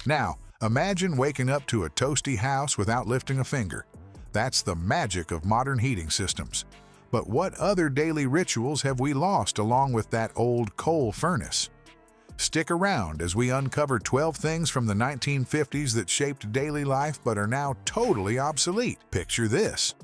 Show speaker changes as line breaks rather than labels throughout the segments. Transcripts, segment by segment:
Now, imagine waking up to a toasty house without lifting a finger. That's the magic of modern heating systems. But what other daily rituals have we lost along with that old coal furnace? Stick around as we uncover 12 things from the 1950s that shaped daily life but are now totally obsolete. Picture this.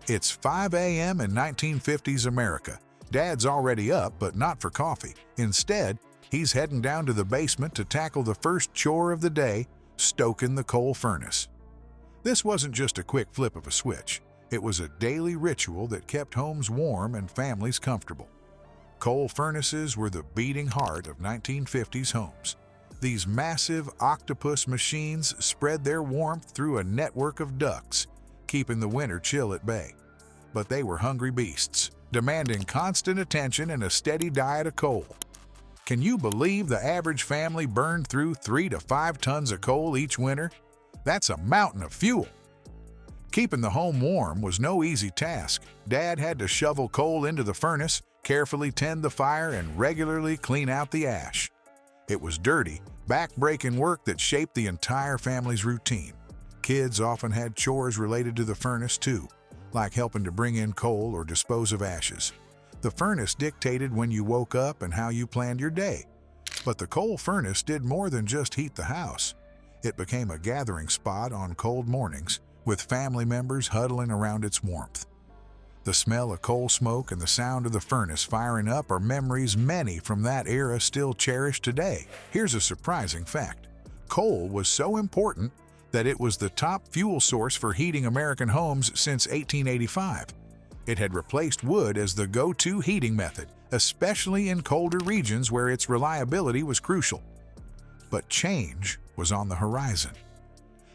It's 5 a.m. in 1950s America. Dad's already up, but not for coffee. Instead, he's heading down to the basement to tackle the first chore of the day, stoking the coal furnace. This wasn't just a quick flip of a switch. It was a daily ritual that kept homes warm and families comfortable. Coal furnaces were the beating heart of 1950s homes. These massive octopus machines spread their warmth through a network of ducts, keeping the winter chill at bay. But they were hungry beasts, demanding constant attention and a steady diet of coal. Can you believe the average family burned through 3 to 5 tons of coal each winter? That's a mountain of fuel. Keeping the home warm was no easy task. Dad had to shovel coal into the furnace, carefully tend the fire, and regularly clean out the ash. It was dirty, back-breaking work that shaped the entire family's routine. Kids often had chores related to the furnace too, like helping to bring in coal or dispose of ashes. The furnace dictated when you woke up and how you planned your day. But the coal furnace did more than just heat the house. It became a gathering spot on cold mornings, with family members huddling around its warmth. The smell of coal smoke and the sound of the furnace firing up are memories many from that era still cherish today. Here's a surprising fact. Coal was so important that it was the top fuel source for heating American homes since 1885. It had replaced wood as the go-to heating method, especially in colder regions where its reliability was crucial. But change was on the horizon.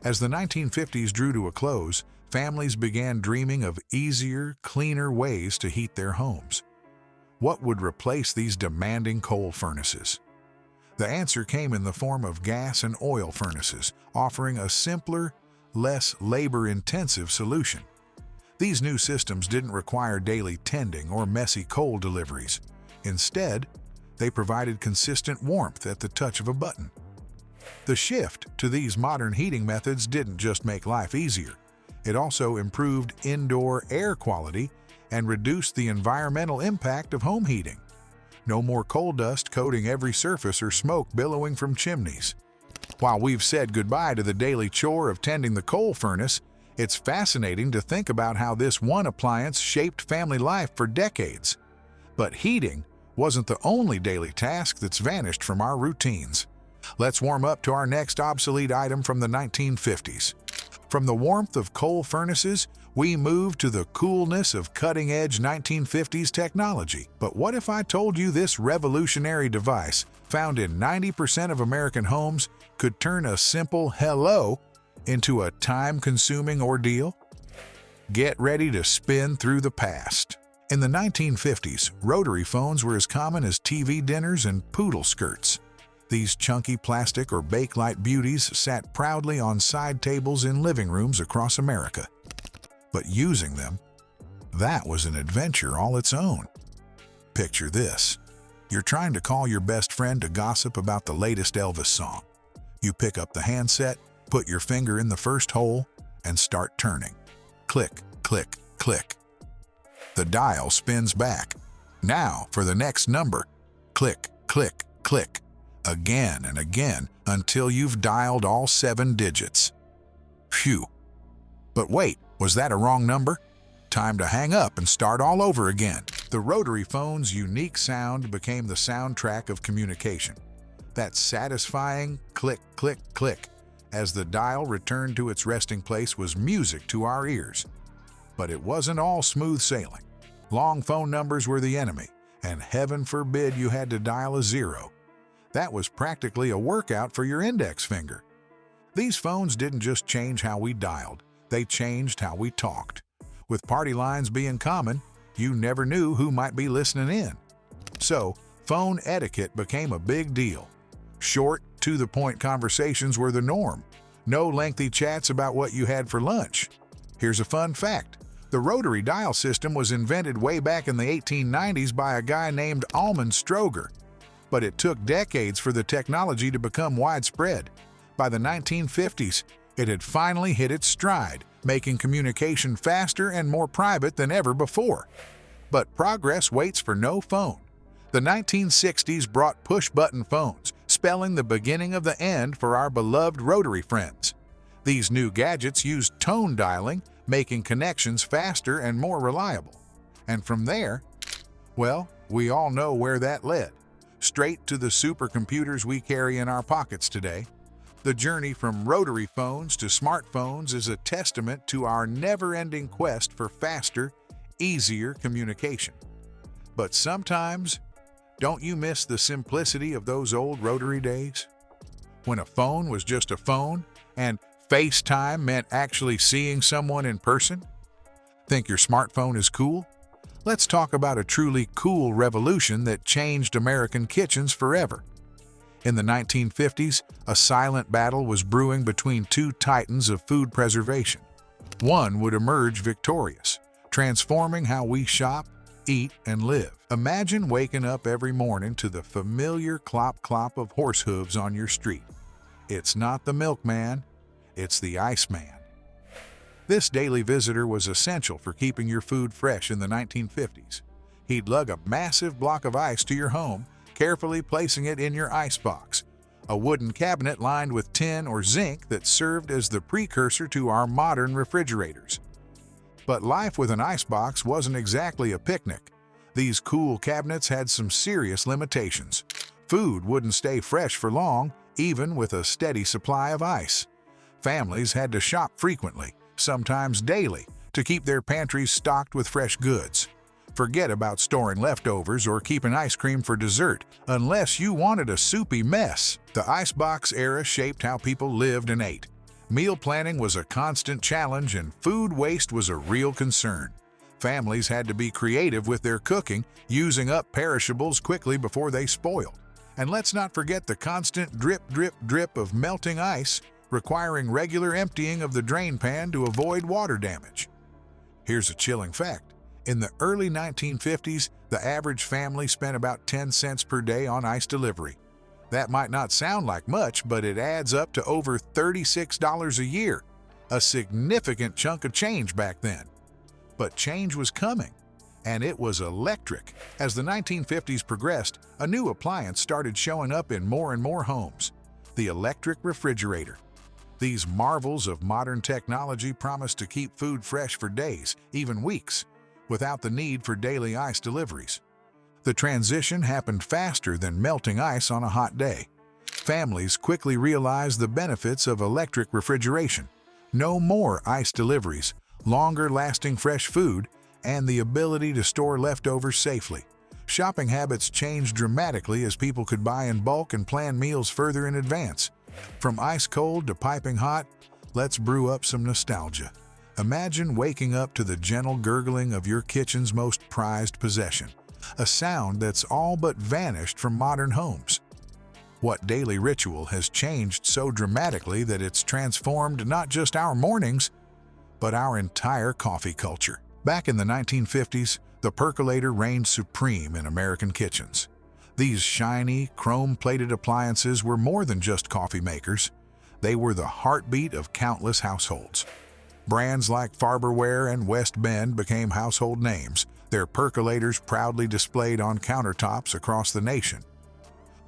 As the 1950s drew to a close, families began dreaming of easier, cleaner ways to heat their homes. What would replace these demanding coal furnaces? The answer came in the form of gas and oil furnaces, offering a simpler, less labor-intensive solution. These new systems didn't require daily tending or messy coal deliveries. Instead, they provided consistent warmth at the touch of a button. The shift to these modern heating methods didn't just make life easier. It also improved indoor air quality and reduced the environmental impact of home heating. No more coal dust coating every surface or smoke billowing from chimneys. While we've said goodbye to the daily chore of tending the coal furnace, it's fascinating to think about how this one appliance shaped family life for decades. But heating wasn't the only daily task that's vanished from our routines. Let's warm up to our next obsolete item from the 1950s. From the warmth of coal furnaces, we move to the coolness of cutting-edge 1950s technology. But what if I told you this revolutionary device, found in 90% of American homes, could turn a simple hello into a time-consuming ordeal? Get ready to spin through the past. In the 1950s, rotary phones were as common as TV dinners and poodle skirts. These chunky plastic or Bakelite beauties sat proudly on side tables in living rooms across America. But using them, that was an adventure all its own. Picture this. You're trying to call your best friend to gossip about the latest Elvis song. You pick up the handset, put your finger in the first hole, and start turning. Click, click, click. The dial spins back. Now for the next number. Click, click, click. Again and again until you've dialed all 7 digits. Phew. But wait, was that a wrong number? Time to hang up and start all over again. The rotary phone's unique sound became the soundtrack of communication. That satisfying click, click, click as the dial returned to its resting place was music to our ears. But it wasn't all smooth sailing. Long phone numbers were the enemy, and heaven forbid you had to dial a 0. That was practically a workout for your index finger. These phones didn't just change how we dialed, they changed how we talked. With party lines being common, you never knew who might be listening in. So, phone etiquette became a big deal. Short, to-the-point conversations were the norm. No lengthy chats about what you had for lunch. Here's a fun fact. The rotary dial system was invented way back in the 1890s by a guy named Almond Stroger. But it took decades for the technology to become widespread. By the 1950s, it had finally hit its stride, making communication faster and more private than ever before. But progress waits for no phone. The 1960s brought push-button phones, spelling the beginning of the end for our beloved rotary friends. These new gadgets used tone dialing, making connections faster and more reliable. And from there, well, we all know where that led. Straight to the supercomputers we carry in our pockets today. The journey from rotary phones to smartphones is a testament to our never-ending quest for faster, easier communication. But sometimes, don't you miss the simplicity of those old rotary days? When a phone was just a phone and FaceTime meant actually seeing someone in person? Think your smartphone is cool? Let's talk about a truly cool revolution that changed American kitchens forever. In the 1950s, a silent battle was brewing between two titans of food preservation. One would emerge victorious, transforming how we shop, eat, and live. Imagine waking up every morning to the familiar clop-clop of horse hooves on your street. It's not the milkman, it's the Iceman. This daily visitor was essential for keeping your food fresh in the 1950s. He'd lug a massive block of ice to your home, carefully placing it in your icebox, a wooden cabinet lined with tin or zinc that served as the precursor to our modern refrigerators. But life with an icebox wasn't exactly a picnic. These cool cabinets had some serious limitations. Food wouldn't stay fresh for long, even with a steady supply of ice. Families had to shop frequently, sometimes daily, to keep their pantries stocked with fresh goods. Forget about storing leftovers or keeping ice cream for dessert, unless you wanted a soupy mess. The icebox era shaped how people lived and ate. Meal planning was a constant challenge and food waste was a real concern. Families had to be creative with their cooking, using up perishables quickly before they spoiled. And let's not forget the constant drip, drip, drip of melting ice, requiring regular emptying of the drain pan to avoid water damage. Here's a chilling fact. In the early 1950s, the average family spent about 10 cents per day on ice delivery. That might not sound like much, but it adds up to over $36 a year, a significant chunk of change back then. But change was coming, and it was electric. As the 1950s progressed, a new appliance started showing up in more and more homes: the electric refrigerator. These marvels of modern technology promised to keep food fresh for days, even weeks, without the need for daily ice deliveries. The transition happened faster than melting ice on a hot day. Families quickly realized the benefits of electric refrigeration. No more ice deliveries, longer-lasting fresh food, and the ability to store leftovers safely. Shopping habits changed dramatically as people could buy in bulk and plan meals further in advance. From ice cold to piping hot, let's brew up some nostalgia. Imagine waking up to the gentle gurgling of your kitchen's most prized possession, a sound that's all but vanished from modern homes. What daily ritual has changed so dramatically that it's transformed not just our mornings, but our entire coffee culture? Back in the 1950s, the percolator reigned supreme in American kitchens. These shiny, chrome-plated appliances were more than just coffee makers. They were the heartbeat of countless households. Brands like Farberware and West Bend became household names, their percolators proudly displayed on countertops across the nation.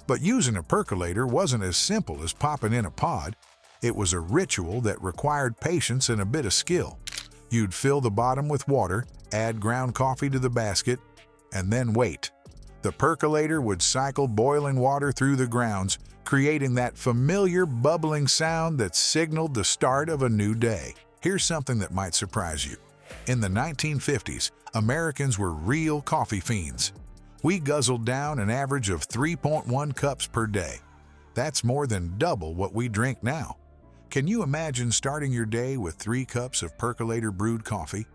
But using a percolator wasn't as simple as popping in a pod. It was a ritual that required patience and a bit of skill. You'd fill the bottom with water, add ground coffee to the basket, and then wait. The percolator would cycle boiling water through the grounds, creating that familiar bubbling sound that signaled the start of a new day. Here's something that might surprise you. In the 1950s, Americans were real coffee fiends. We guzzled down an average of 3.1 cups per day. That's more than double what we drink now. Can you imagine starting your day with 3 cups of percolator-brewed coffee?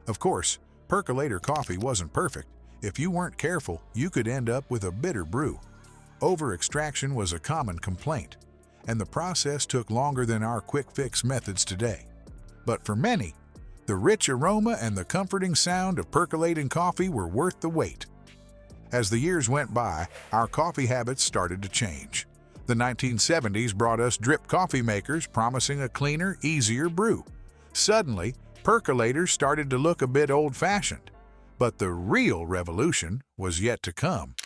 Of course, percolator coffee wasn't perfect. If you weren't careful, you could end up with a bitter brew. Over-extraction was a common complaint, and the process took longer than our quick-fix methods today. But for many, the rich aroma and the comforting sound of percolating coffee were worth the wait. As the years went by, our coffee habits started to change. The 1970s brought us drip coffee makers promising a cleaner, easier brew. Suddenly, percolators started to look a bit old-fashioned. But the real revolution was yet to come.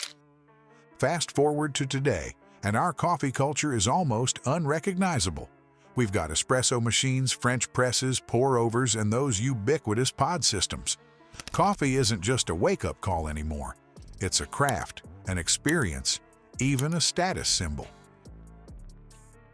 Fast forward to today, and our coffee culture is almost unrecognizable. We've got espresso machines, French presses, pour-overs, and those ubiquitous pod systems. Coffee isn't just a wake-up call anymore. It's a craft, an experience, even a status symbol.